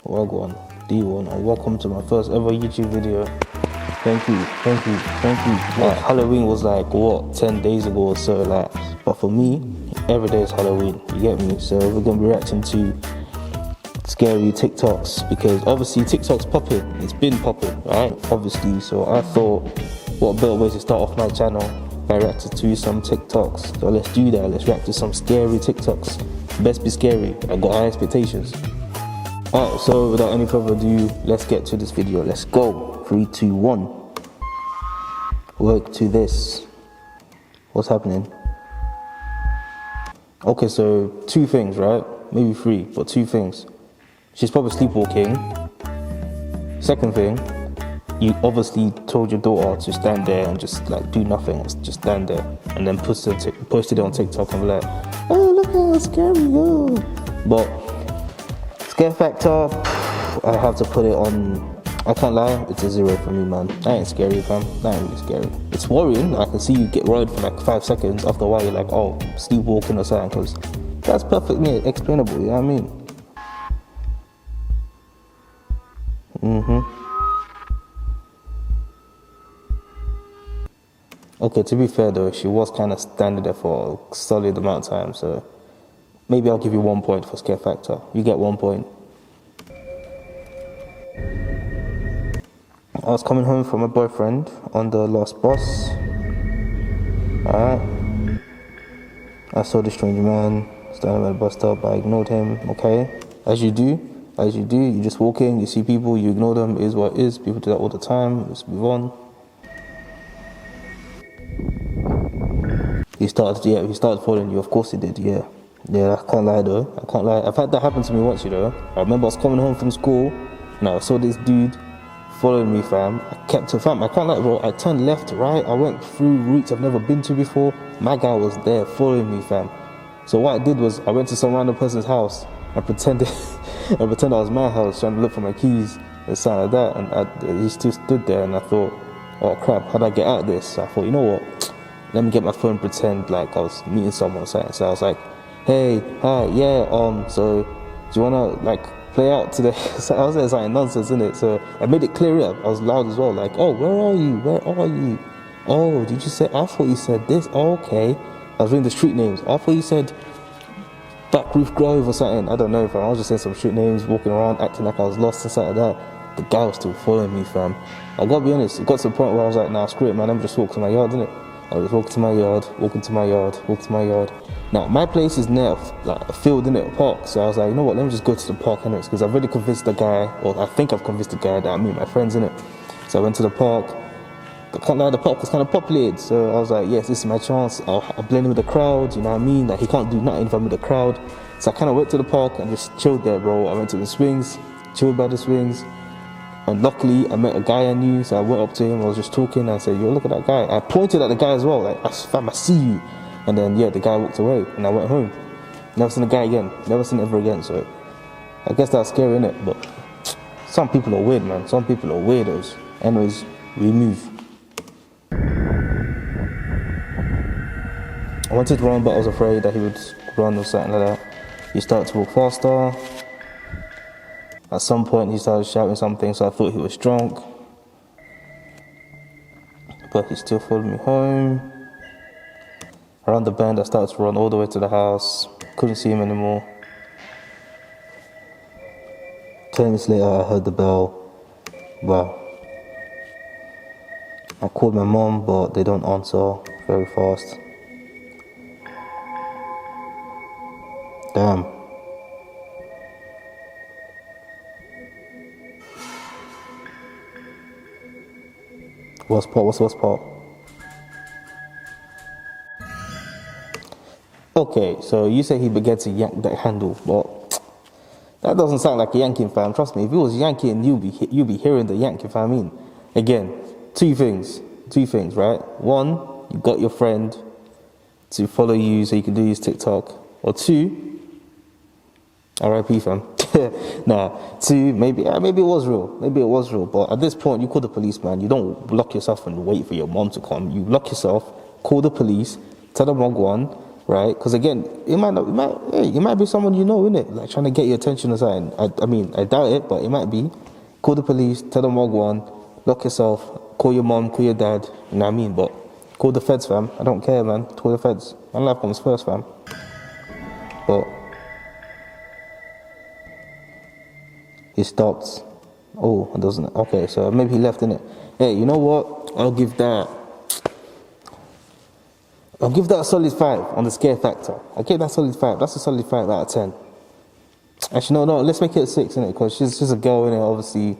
Wagwan, D1, and welcome to my first ever YouTube video. Thank you. Like, Halloween was like, what, 10 days ago or so, like, but for me, every day is Halloween, you get me? So we're gonna be reacting to scary TikToks, because obviously TikTok's popping, it's been popping, right? Obviously, so I thought, what better way to start off my channel by reacting to some TikToks. So let's do that, let's react to some scary TikToks. Best be scary, I've got high expectations. Alright, so without any further ado, let's get to this video. Let's go. 3, 2, 1. Work to this. What's happening? Okay, so 2 things, right? Maybe 3, but 2 things. She's probably sleepwalking. Second thing, you obviously told your daughter to stand there and just like do nothing, just stand there, and then posted it on TikTok and be like, oh, look how scary you are. But scare factor, I have to put it on. I can't lie, it's a 0 for me, man. That ain't scary, fam. That ain't really scary. It's worrying. I can see you get worried for like 5 seconds. After a while, you're like, oh, sleepwalking or something, because that's perfectly explainable. You know what I mean? Okay, to be fair though, she was kind of standing there for a solid amount of time, so maybe I'll give you 1 point for scare factor. You get 1 point. I was coming home from my boyfriend on the last bus. Alright. I saw this strange man standing at the bus stop. I ignored him. Okay. As you do. You just walk in, you see people, you ignore them. It is what it is. People do that all the time. Let's move on. He started following you. Of course he did. Yeah, I can't lie though. I can't lie. I've had that happen to me once, you know. I remember I was coming home from school and I saw this dude following me, fam. I kept to fam. I can't lie, bro. I turned left, right. I went through routes I've never been to before. My guy was there following me, fam. So what I did was I went to some random person's house. I pretended I was my house, trying to look for my keys and something like that. And he still stood there, and I thought, oh crap, how do I get out of this? So I thought, you know what? Let me get my phone, pretend like I was meeting someone or something. So I was like, hey, hi, yeah, so do you wanna like play out today? So I was saying something nonsense, innit? So I made it clear up. I was loud as well, like, oh, where are you? Oh, did you say, I thought you said this, oh, okay. I was reading the street names. I thought you said Back Roof Grove or something. I don't know, fam. I was just saying some street names, walking around, acting like I was lost and something like that. The guy was still following me, fam. I gotta be honest, it got to the point where I was like, nah, screw it, man, let me just walk to my yard, innit? I was walking to my yard. Now, my place is near like a field, innit, a park. So I was like, you know what, let me just go to the park anyways, because I've already convinced the guy, or I think I've convinced the guy that I meet my friends, innit. So I went to the park. I can't lie, the park was kind of populated. So I was like, yes, this is my chance. I'll blend in with the crowd, you know what I mean? Like, he can't do nothing if I'm with the crowd. So I kind of went to the park and just chilled there, bro. I went to the swings, chilled by the swings. And luckily, I met a guy I knew, so I went up to him, I was just talking, and I said, yo, look at that guy. I pointed at the guy as well, like, fam, I see you. And then, yeah, the guy walked away, and I went home. Never seen the guy again, never seen him ever again, so I guess that's scary, innit? But some people are weird, man. Some people are weirdos. Anyways, we move. I wanted to run, but I was afraid that he would run or something like that. He started to walk faster. At some point he started shouting something, so I thought he was drunk. But he still followed me home. Around the bend I started to run all the way to the house. Couldn't see him anymore. 10 minutes later I heard the bell. Wow. I called my mom, but they don't answer very fast. Damn. What's part? Okay, so you say he began to yank that handle, but that doesn't sound like a yanking, fam. Trust me, if it was yanking, you'll be hearing the yank, if I mean. Again, two things, right? One, you got your friend to follow you so you can do his TikTok. Or 2, R.I.P. fam. Nah, 2, maybe it was real. But at this point, you call the police, man. You don't lock yourself and wait for your mom to come. You lock yourself, call the police, tell them Wagwan, right? Because again, it might be someone you know, innit? Like trying to get your attention or something. I mean, I doubt it, but it might be. Call the police, tell them one, lock yourself, call your mom, call your dad, you know what I mean? But call the feds, fam. I don't care, man. Call the feds. My life comes first, fam. But he stopped. Oh, it doesn't. Okay, so maybe he left, innit? Hey, you know what? I'll give that a solid 5 on the scare factor. I give that a solid 5. That's a solid 5 out of 10. Actually, no, let's make it a 6, innit? Because she's a girl, innit? Obviously,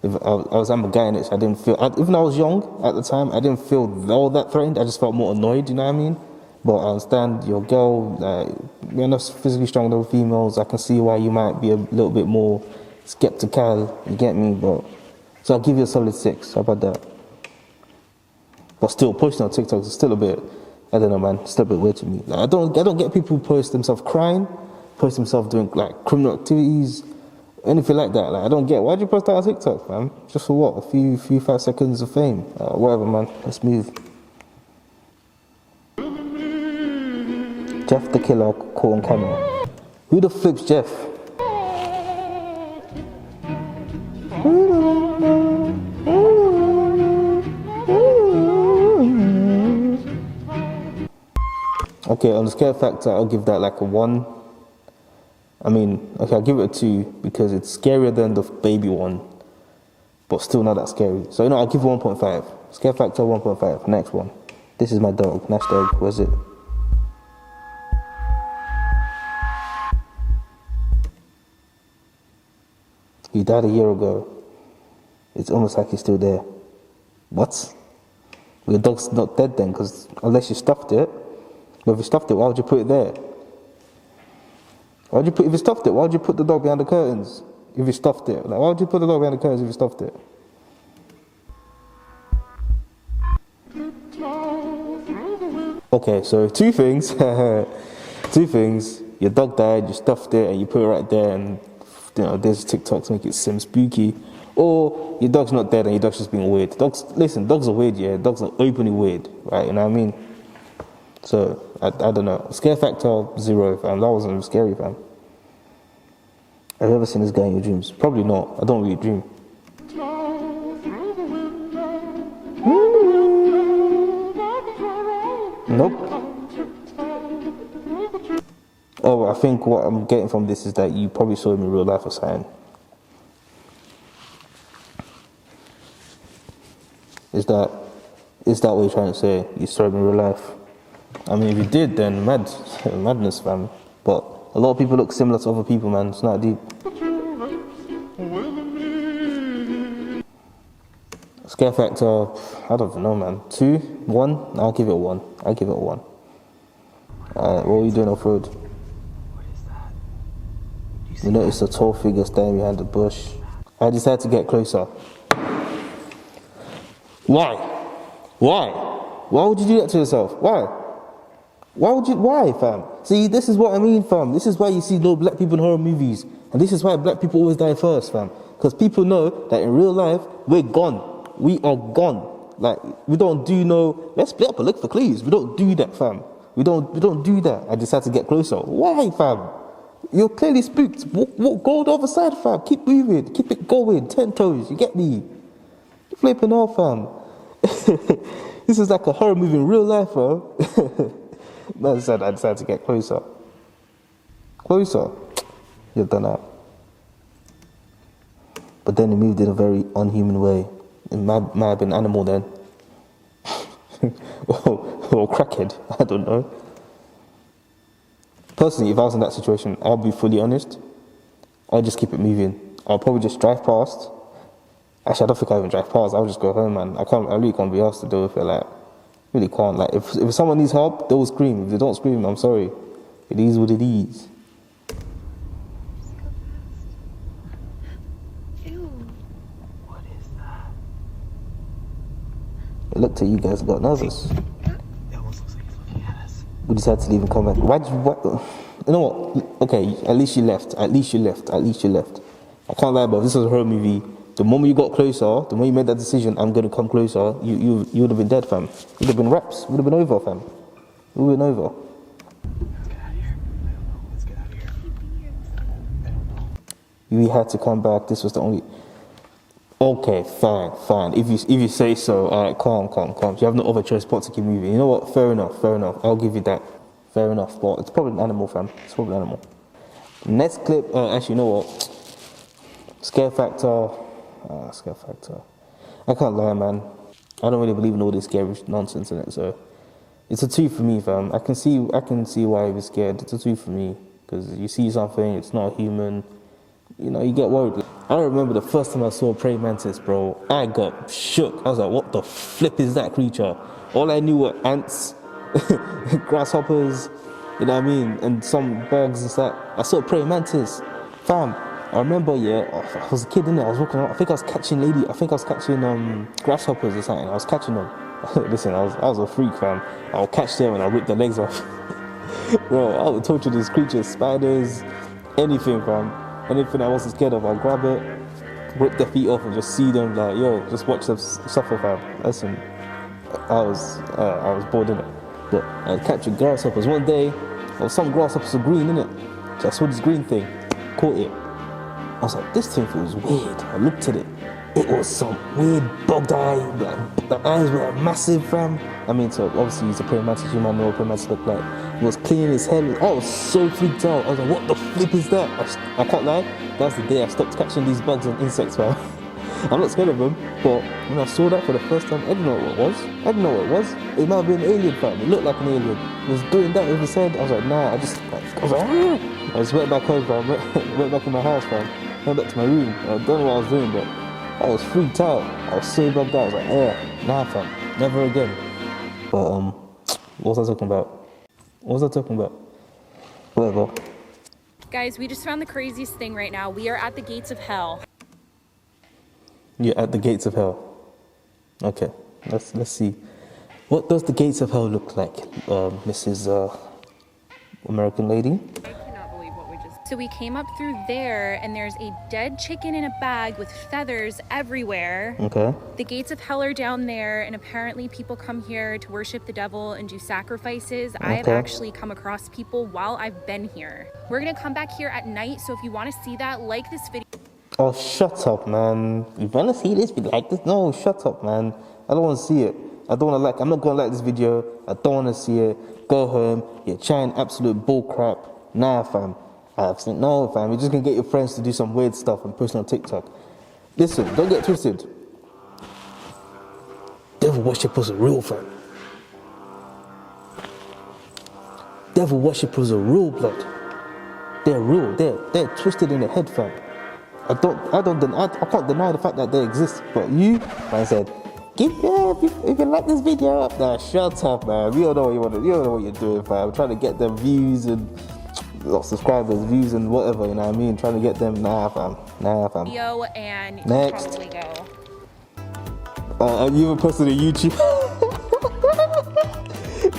I'm a guy in it, so I didn't feel... even though I was young at the time, I didn't feel all that threatened. I just felt more annoyed, you know what I mean? But I understand you're a girl, you're not physically stronger than females. I can see why you might be a little bit more skeptical, you get me? But so I'll give you a solid 6. How about that? But still, posting on TikTok is still a bit... I don't know, man. It's still a bit weird to me. Like, I don't get people who post themselves crying, post themselves doing like criminal activities, anything like that. Like, I don't get. Why'd you post that on TikTok, man? Just for what? A few 5 seconds of fame. Whatever, man. Let's move. Jeff the Killer caught on camera. Who the flip's Jeff? Okay, on the scare factor, I'll give that like a 1. I mean, okay, I'll give it a 2 because it's scarier than the baby one, but still not that scary. So, you know, I'll give it 1.5. Scare factor 1.5. Next one. This is my dog. Nash dog. Where's it? He died a year ago. It's almost like he's still there. What? Well, your dog's not dead then, because unless you stuffed it. But if you stuffed it, why would you put it there? If you stuffed it, why would you put the dog behind the curtains? If you stuffed it, like, why would you put the dog behind the curtains if you stuffed it? Okay, so 2 things. 2 things. Your dog died, you stuffed it, and you put it right there, and you know, there's TikTok to make it seem spooky. Or your dog's not dead and your dog's just being weird. Dogs are weird, yeah. Dogs are openly weird, right? You know what I mean? So, I don't know. Scare factor 0, fam. That wasn't scary, fam. Have you ever seen this guy in your dreams? Probably not. I don't really dream. Nope. Oh, I think what I'm getting from this is that you probably saw him in real life or something. Is that what you're trying to say? You saw him in real life? I mean, if you did, then madness, fam. But a lot of people look similar to other people, man. It's not deep. Scare factor, I don't know, man. 2, 1. I'll give it a 1. Alright, what are you doing off road? What is that? You notice a tall figure standing behind the bush. I decided to get closer. Why? Why would you do that to yourself? Why, fam? See, this is what I mean, fam. This is why you see no black people in horror movies. And this is why black people always die first, fam. Because people know that in real life, we're gone. We are gone. Like, we don't do let's split up and look for clues. We don't do that, fam. We don't do that. I decided to get closer. Why, fam? You're clearly spooked. Walk, go the other side, fam. Keep moving. Keep it going. 10 toes. You get me? You're flipping off, fam. This is like a horror movie in real life, bro. I decided to get closer. You've done that. But then he moved in a very unhuman way. It might have been animal then. or crackhead. I don't know. Personally, if I was in that situation, I'll be fully honest. I'll just keep it moving. I'll probably just drive past. Actually, I don't think I even drive past. I'll just go home, man. I really can't be asked to do with it. Like, really can't. Like, if someone needs help, they'll scream. If they don't scream, I'm sorry. It is what it is. Ew. What is that? It looked at you guys and got nervous. It almost looks like he's looking at us. We decided to leave a comment. You know what? Okay, at least you left. I can't lie, but this was a horror movie. The moment you got closer, the moment you made that decision, I'm going to come closer, you would have been dead, fam. It would have been wraps. It would have been over, fam. It would have been over. We had to come back. This was the only. Okay, fine. If you say so, alright, calm. You have no other choice but to keep moving. You know what? Fair enough. I'll give you that. Fair enough. But it's probably an animal, fam. It's probably an animal. Next clip. Actually, you know what? Scare factor. Scare factor. I can't lie, man. I don't really believe in all this scary nonsense in it. So it's a 2 for me, fam. I can see why he was scared. It's a 2 for me because you see something. It's not human. You know, you get worried. I remember the first time I saw a praying mantis, bro. I got shook. I was like, what the flip is that creature? All I knew were ants, grasshoppers, you know what I mean? And some bugs and stuff. I saw a praying mantis. Fam, I remember, I was a kid, innit? I was walking around. I think I was catching grasshoppers or something. I was catching them. Listen, I was a freak, fam. I'll catch them and I'll rip their legs off. Bro, I would torture these creatures, spiders, anything, fam. Anything I wasn't scared of, I'll grab it, rip their feet off and just see them like, just watch them suffer, fam. Listen, I was bored, innit? But I captured grasshoppers. One day, some grasshoppers were green, innit? So I saw this green thing, caught it. I was like, this thing feels weird. I looked at it. It was some weird bugged eye. Like, the eyes were massive, fam. I mean, so obviously he's a praying mantis. You might know what a praying mantis look like. He was cleaning his head. I was so freaked out. I was like, what the flip is that? I can't lie. That's the day I stopped catching these bugs and insects, fam. I'm not scared of them, but when I saw that for the first time, I didn't know what it was. It might have been an alien, fam. It looked like an alien. He was doing that with his head. I was like, nah. I just went back home, fam. Went back in my house, fam. Went back to my room. I don't know what I was doing, but I was freaked out. I was so bugged out. I was like, nah, fam. Never again. But, what was I talking about? Whatever. Guys, we just found the craziest thing right now. We are at the gates of hell. You're at the gates of hell. Okay, let's see. What does the gates of hell look like, Mrs. American lady? I cannot believe what we just... So we came up through there, and there's a dead chicken in a bag with feathers everywhere. Okay. The gates of hell are down there, and apparently people come here to worship the devil and do sacrifices. I have actually come across people while I've been here. We're gonna come back here at night, so if you want to see that, like this video. Oh, shut up, man. You wanna see this? Be like this? No, shut up, man. I don't wanna see it. I'm not gonna like this video. I don't wanna see it. Go home. You're chatting absolute bull crap. Nah, fam. No, fam. You're just gonna get your friends to do some weird stuff and post it on TikTok. Listen, don't get twisted. Devil worshippers are real, fam. Devil worshippers are real, blood. They're real. They're twisted in the head, fam. I can't deny the fact that they exist. But you, man, said, if you like this video, nah, shut up, man. You don't know what you want to. You don't know what you're doing, fam. I'm trying to get them views and subscribers, views and whatever. You know what I mean? Trying to get them. Nah, fam. Video and next. Probably go. You even posted a YouTube.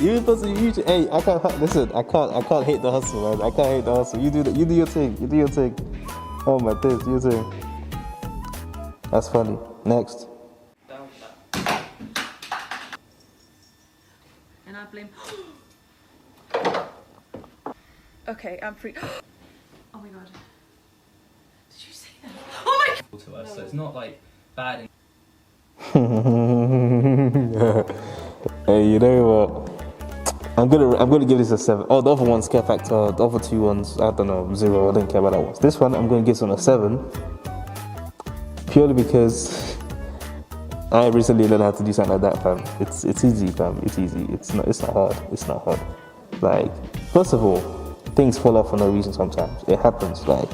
You even posted a YouTube. Hey, I can't hate the hustle, man. I can't hate the hustle. You do your thing. Oh my days, you too. That's funny. Next. And I blame. Okay, I'm free. Oh my god. Did you say that? Oh my god! To us, so it's not like bad. Hey, you know what? I'm gonna give this a 7. Oh, the other one's scare factor. The other 2 ones, I don't know, 0. I don't care about that one. This one, I'm gonna give this one a 7, purely because I recently learned how to do something like that, fam. It's easy, fam. It's easy. It's not hard. Like, first of all, things fall off for no reason sometimes. It happens. Like,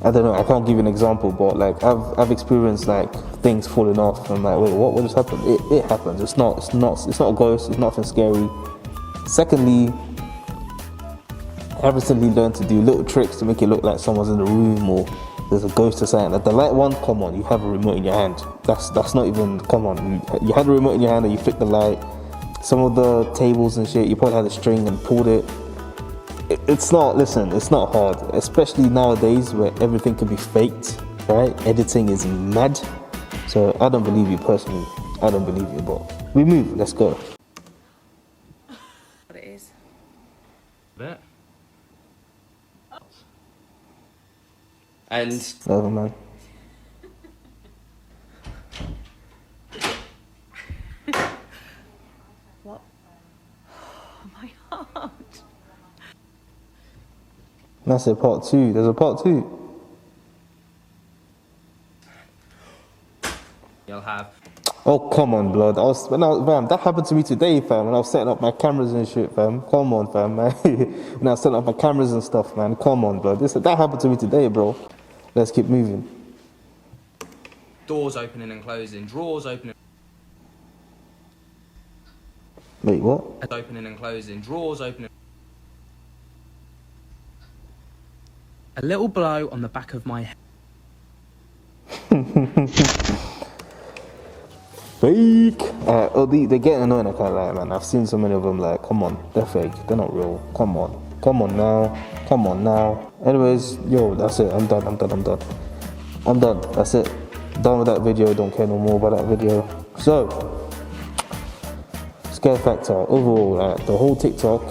I don't know. I can't give you an example, but like I've experienced like things falling off. And I'm like, wait, what just happened? It happens. It's not a ghost. It's nothing scary. Secondly, I recently learned to do little tricks to make it look like someone's in the room or there's a ghost or something. Like the light one, come on, you have a remote in your hand. That's not even, come on. You had a remote in your hand and you flicked the light. Some of the tables and shit, you probably had a string and pulled it. It's not hard. Especially nowadays where everything can be faked, right? Editing is mad. So I don't believe you personally. I don't believe you, but we move, let's go. What it is. Bet. And Whatever, man. What? Oh my heart. That's it, part 2. There's a part 2. you'll have Oh, come on, blood. Fam, that happened to me today, fam, when I was setting up my cameras and shit, fam. Come on, fam, man. When I was setting up my cameras and stuff, man. Come on, blood. That happened to me today, bro. Let's keep moving. doors opening and closing, drawers opening Wait, what? and closing, drawers opening. A little blow on the back of my head. Fake! They're getting annoying, I can't lie, man. I've seen so many of them, like, come on. They're fake. They're not real. Come on. Come on now. Come on now. Anyways, yo, that's it. I'm done. That's it. Done with that video. Don't care no more about that video. So, scare factor. Overall, like, the whole TikTok,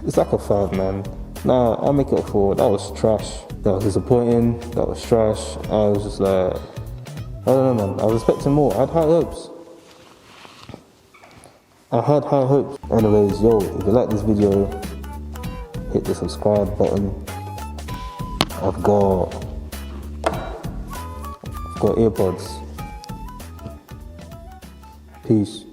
it's like a 5, man. Nah, I'll make it a 4. That was trash. That was disappointing. That was trash. I was just like, I don't know, man. I was expecting more. I had high hopes. Anyways, yo, if you like this video, hit the subscribe button. I've got earpods. Peace.